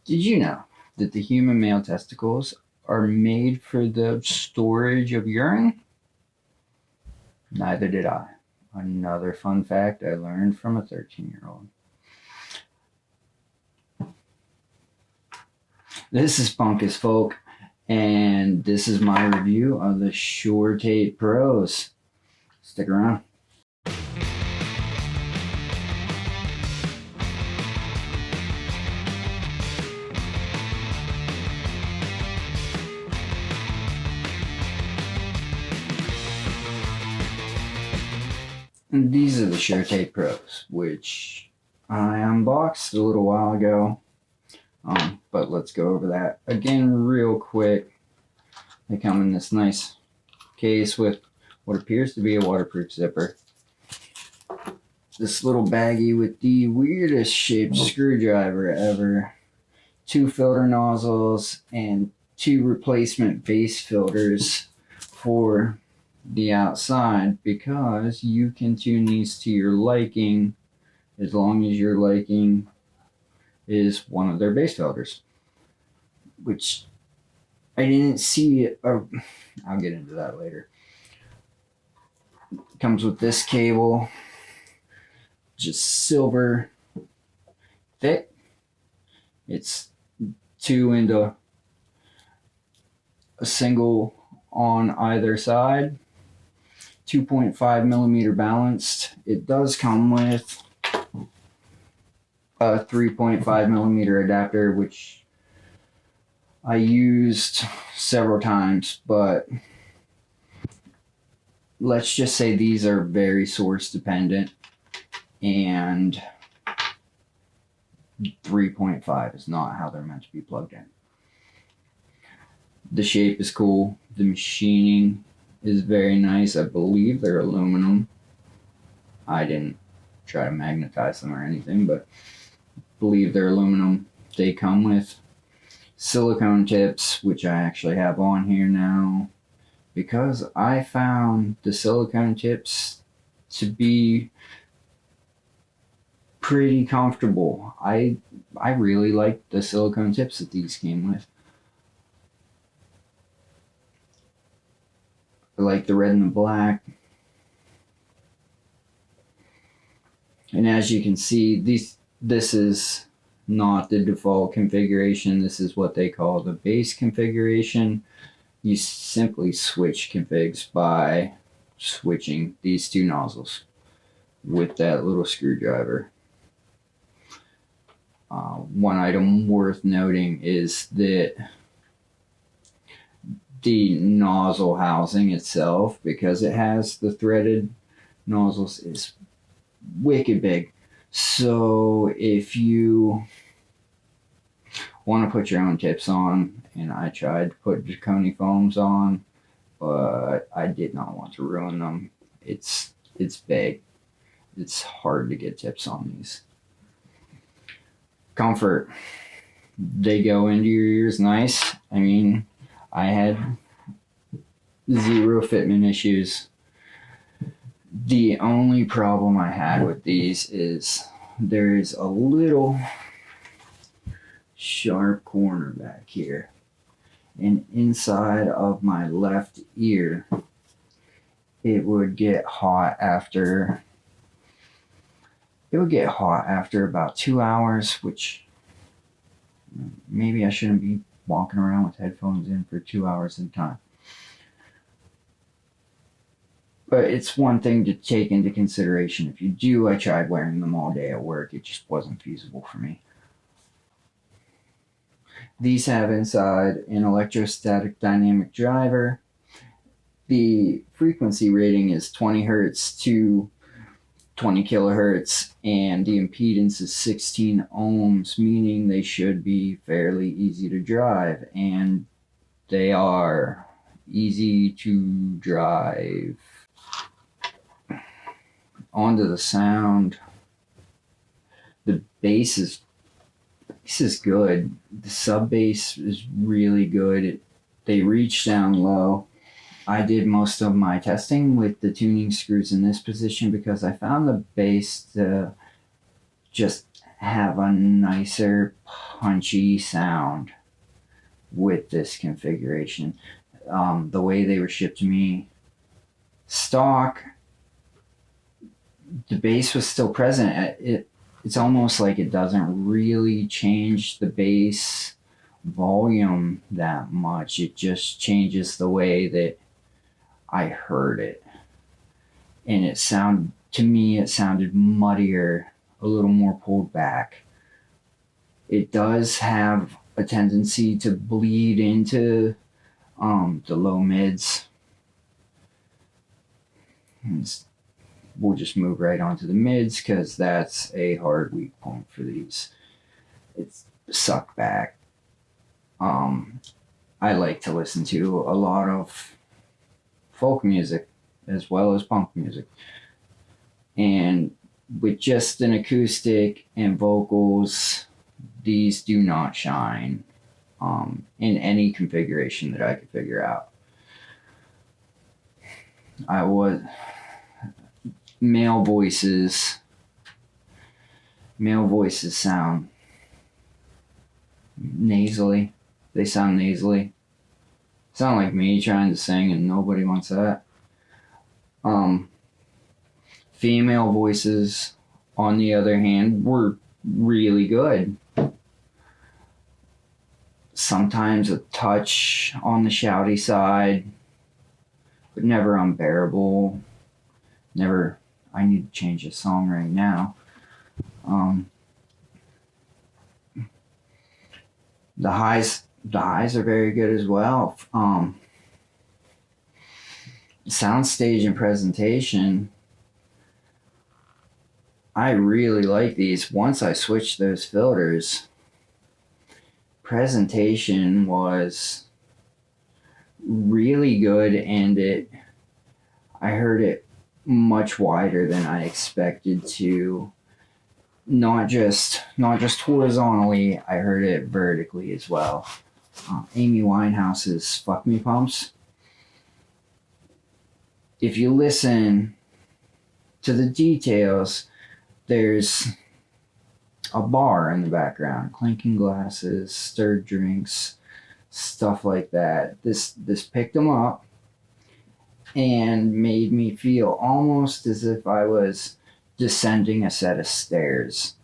Did you know that the human male testicles are made for the storage of urine? Neither did I. Another fun fact I learned from a 13-year-old. This is Punk as Folk, and this is my review of the Shuoer Tape Pros. Stick around. And these are the Shuoer Tape Pros, which I unboxed a little while ago. But let's go over that again real quick. They come in this nice case with what appears to be a waterproof zipper. This little baggie with the weirdest shaped screwdriver ever. 2 filter nozzles and 2 replacement base filters for the outside, because you can tune these to your liking as long as your liking is one of their base filters, which I didn't see. I'll get into that later. It comes with this cable, just silver thick. It's 2 into a single on either side, 2.5 millimeter balanced. It does come with a 3.5 millimeter adapter, which I used several times, but let's just say these are very source dependent, and 3.5 is not how they're meant to be plugged in. The shape is cool. The machining is very nice. I believe they're aluminum. I didn't try to magnetize them or anything, but I believe they're aluminum. They come with silicone tips, which I actually have on here now, because I found the silicone tips to be pretty comfortable. I really like the silicone tips that these came with. I like the red and the black. And as you can see, this is not the default configuration. This is what they call the base configuration. You simply switch configs by switching these 2 nozzles with that little screwdriver. One item worth noting is that the nozzle housing itself, because it has the threaded nozzles, is wicked big. So if you want to put your own tips on, and I tried to put Draconi foams on, but I did not want to ruin them. It's big. It's hard to get tips on these. Comfort. They go into your ears nice. I mean, I had 0 fitment issues. The only problem I had with these is there's a little sharp corner back here, and inside of my left ear it would get hot after about 2 hours, which maybe I shouldn't be walking around with headphones in for 2 hours at a time. But it's one thing to take into consideration if you do. I tried wearing them all day at work. It just wasn't feasible for me. These have inside an electrostatic dynamic driver. The frequency rating is 20 hertz to 20 kilohertz, and the impedance is 16 ohms, meaning they should be fairly easy to drive, and they are easy to drive. Onto the sound. The bass is good. The sub bass is really good. They reach down low. I did most of my testing with the tuning screws in this position because I found the bass to just have a nicer, punchy sound with this configuration. The way they were shipped to me, stock, the bass was still present. It's almost like it doesn't really change the bass volume that much. It just changes the way that I heard it. And to me, it sounded muddier, a little more pulled back. It does have a tendency to bleed into the low mids. We'll just move right on to the mids because that's a hard weak point for these. It's suck back. I like to listen to a lot of folk music as well as punk music. And with just an acoustic and vocals, these do not shine in any configuration that I could figure out. Male voices sound nasally. They sound nasally. Sound like me trying to sing, and nobody wants that. Female voices, on the other hand, were really good. Sometimes a touch on the shouty side, but never unbearable. Never, I need to change this song right now. The highs are very good as well. Soundstage and presentation, I really like these. Once I switched those filters, presentation was really good, and I heard it much wider than I expected to. Not just horizontally, I heard it vertically as well. Amy Winehouse's Fuck Me Pumps. If you listen to the details, there's a bar in the background, clinking glasses, stirred drinks, stuff like that. This picked them up and made me feel almost as if I was descending a set of stairs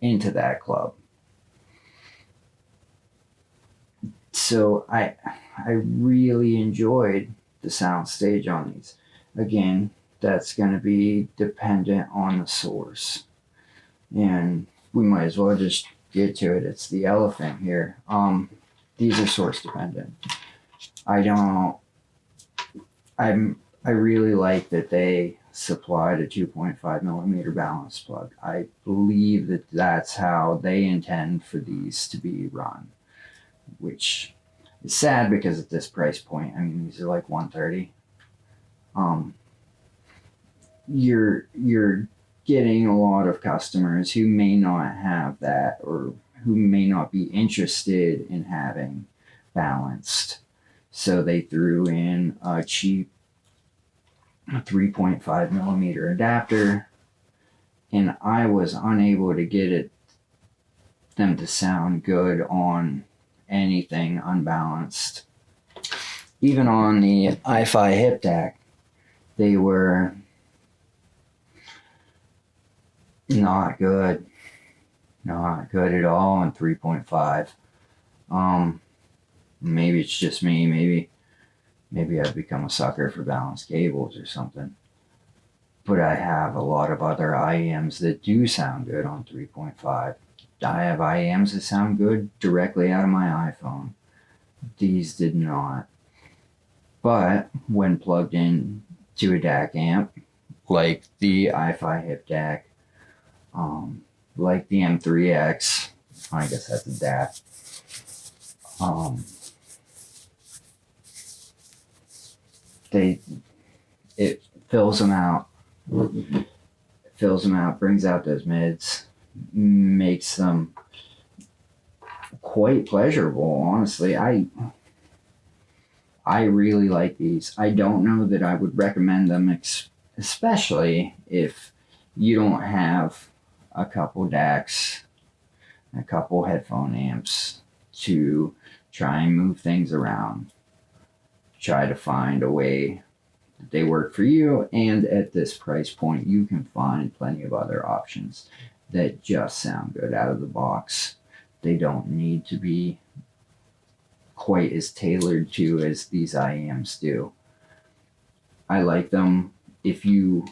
into that club. So I really enjoyed the soundstage on these. Again, that's going to be dependent on the source. And we might as well just get to it. It's the elephant here. These are source dependent. I really like that they supplied a 2.5 millimeter balance plug. I believe that that's how they intend for these to be run, which is sad because at this price point, I mean, these are like $130. You're getting a lot of customers who may not have that, or who may not be interested in having balanced. So they threw in a cheap 3.5 millimeter adapter, and I was unable to get them to sound good on anything unbalanced. Even on the i-Fi hip DAC, they were not good at all on 3.5. Maybe it's just me. Maybe I've become a sucker for balanced cables or something. But I have a lot of other IEMs that do sound good on 3.5. I have IEMs that sound good directly out of my iPhone. These did not. But when plugged in to a DAC amp, like the i-Fi hip DAC, like the M3X, I guess that's a DAC, it fills them out, brings out those mids, makes them quite pleasurable. Honestly, I really like these. I don't know that I would recommend them, especially if you don't have a couple DACs, a couple headphone amps to try and move things around. Try to find a way that they work for you, and at this price point you can find plenty of other options that just sound good out of the box. They don't need to be quite as tailored to as these IEMs do. I like them. If you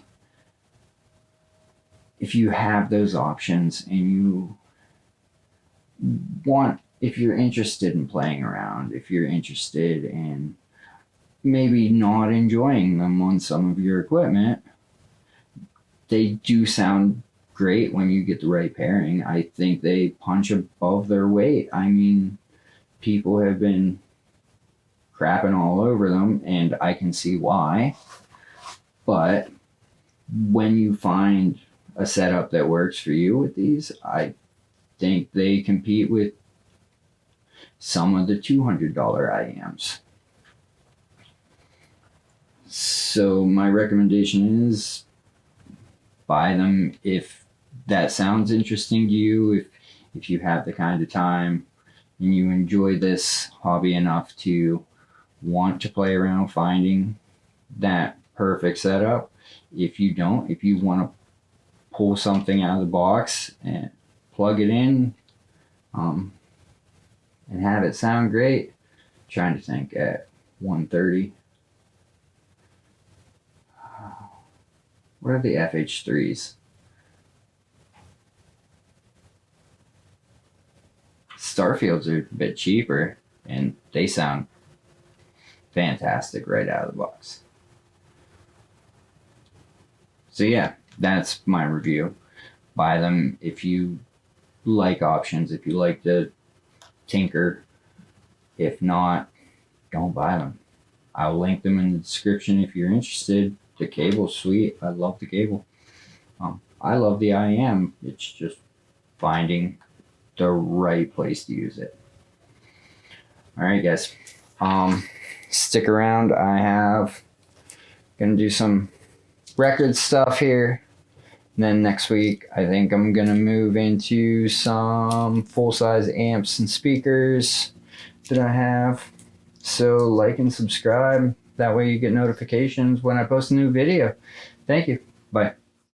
have those options and you want, if you're interested in playing around, if you're interested in maybe not enjoying them on some of your equipment, they do sound great when you get the right pairing. I think they punch above their weight. I mean, people have been crapping all over them, and I can see why. But when you find a setup that works for you with these, I think they compete with some of the $200 IEMs. So my recommendation is buy them if that sounds interesting to you, if you have the kind of time and you enjoy this hobby enough to want to play around finding that perfect setup. If you don't, if you want to pull something out of the box and plug it in and have it sound great, I'm trying to think, at 130. What are the FH3s? Starfields are a bit cheaper and they sound fantastic right out of the box. So yeah, that's my review. Buy them if you like options, if you like to tinker. If not, don't buy them. I'll link them in the description if you're interested. The cable's sweet. I love the cable. I love the IEM. It's just finding the right place to use it. Alright guys, stick around. Gonna do some record stuff here, and then next week I think I'm gonna move into some full-size amps and speakers that I have. So like and subscribe, that way you get notifications when I post a new video. Thank you. Bye.